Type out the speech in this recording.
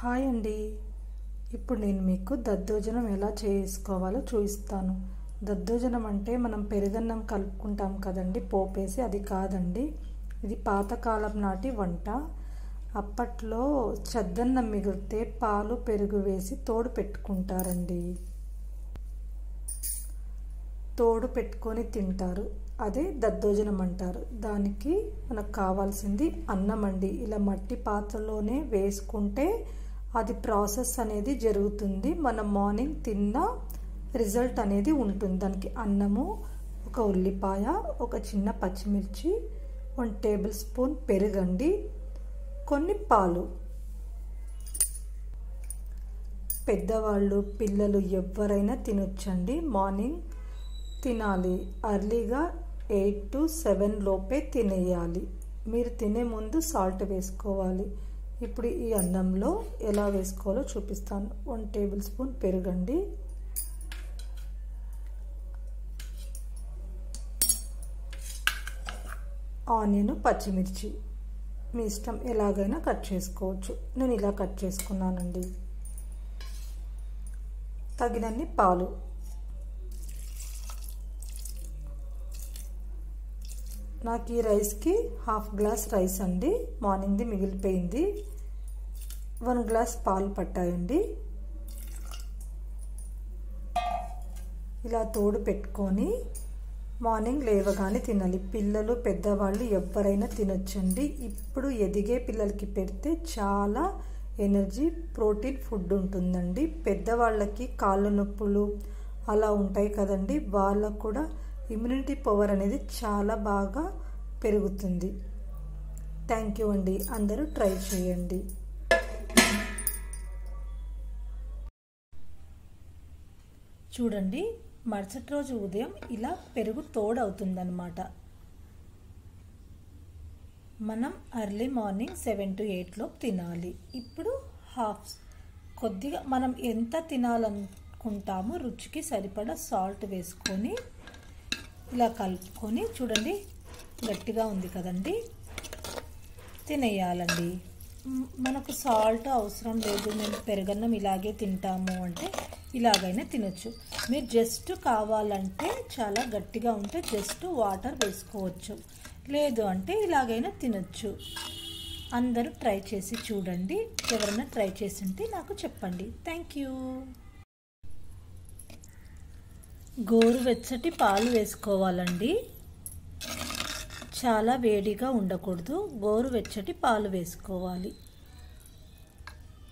Hi అండి. ఇప్పుడు నేను మీకు దద్దోజనం ఎలా చేసుకోవాలో చూపిస్తాను. దద్దోజనం అంటే మనం పెరుగన్నం కలుపుకుంటాం కదండి పోపేసి, అది కాదండి. ఇది పాతకాలం నాటి వంట. అప్పట్లో చద్దన్నం మిగిలితే పాలు పెరుగు వేసి తోడు పెట్టుకుంటారండి. తోడు పెట్టుకొని తింటారు. అదే దద్దోజనం అంటారు. దానికి మనకు కావాల్సింది అన్నం అండి. ఇలా మట్టి పాత్రలోనే వేసుకుంటే అది ప్రాసెస్ అనేది జరుగుతుంది. మనం మార్నింగ్ తిన్న రిజల్ట్ అనేది ఉంటుంది. దానికి అన్నము, ఒక ఉల్లిపాయ, ఒక చిన్న పచ్చిమిర్చి, 1 టేబుల్ స్పూన్ పెరుగండి, కొన్ని పాలు. పెద్దవాళ్ళు పిల్లలు ఎవరైనా తినొచ్చండి. మార్నింగ్ తినాలి. అర్లీగా 8 to 7 లోపే తినేయాలి. మీరు తినే ముందు సాల్ట్ వేసుకోవాలి. ఇప్పుడు ఈ అన్నంలో ఎలా వేసుకోవాలో చూపిస్తాను. 1 టేబుల్ స్పూన్ పెరుగండి, ఆనియన్, పచ్చిమిర్చి మీ ఇష్టం, ఎలాగైనా కట్ చేసుకోవచ్చు. నేను ఇలా కట్ చేసుకున్నానండి. తగినన్ని పాలు, నాకు ఈ రైస్కి 1/2 గ్లాస్ రైస్ అండి. మార్నింగ్ది మిగిలిపోయింది. 1 గ్లాస్ పాలు పట్టాయండి. ఇలా తోడు పెట్టుకొని మార్నింగ్ లేవగానే తినాలి. పిల్లలు పెద్దవాళ్ళు ఎవరైనా తినొచ్చండి. ఇప్పుడు ఎదిగే పిల్లలకి పెడితే చాలా ఎనర్జీ, ప్రోటీన్ ఫుడ్ ఉంటుందండి. పెద్దవాళ్ళకి కాళ్ళ నొప్పులు అలా ఉంటాయి కదండి, వాళ్ళకు కూడా ఇమ్యూనిటీ పవర్ అనేది చాలా బాగా పెరుగుతుంది. థ్యాంక్ యూ అండి. అందరూ ట్రై చేయండి. చూడండి, మరుసటి రోజు ఉదయం ఇలా పెరుగు తోడవుతుందన్నమాట. మనం ఎర్లీ మార్నింగ్ 7 to 8 లోపు తినాలి. ఇప్పుడు కొద్దిగా మనం ఎంత తినాలనుకుంటామో రుచికి సరిపడా సాల్ట్ వేసుకొని ఇలా కలుపుకొని, చూడండి గట్టిగా ఉంది కదండి, తినేయాలండి. మనకు సాల్ట్ అవసరం లేదు, మేము పెరుగన్నం ఇలాగే తింటాము అంటే ఇలాగైనా తినొచ్చు. మీరు జస్ట్ కావాలంటే చాలా గట్టిగా ఉంటే జస్ట్ వాటర్ వేసుకోవచ్చు, లేదు అంటే ఇలాగైనా తినొచ్చు. అందరూ ట్రై చేసి చూడండి. ఎవరైనా ట్రై చేసి ఉంటే నాకు చెప్పండి. Thank you. గోరువెచ్చటి పాలు వేసుకోవాలండి. చాలా వేడిగా ఉండకూడదు, గోరువెచ్చటి పాలు వేసుకోవాలి.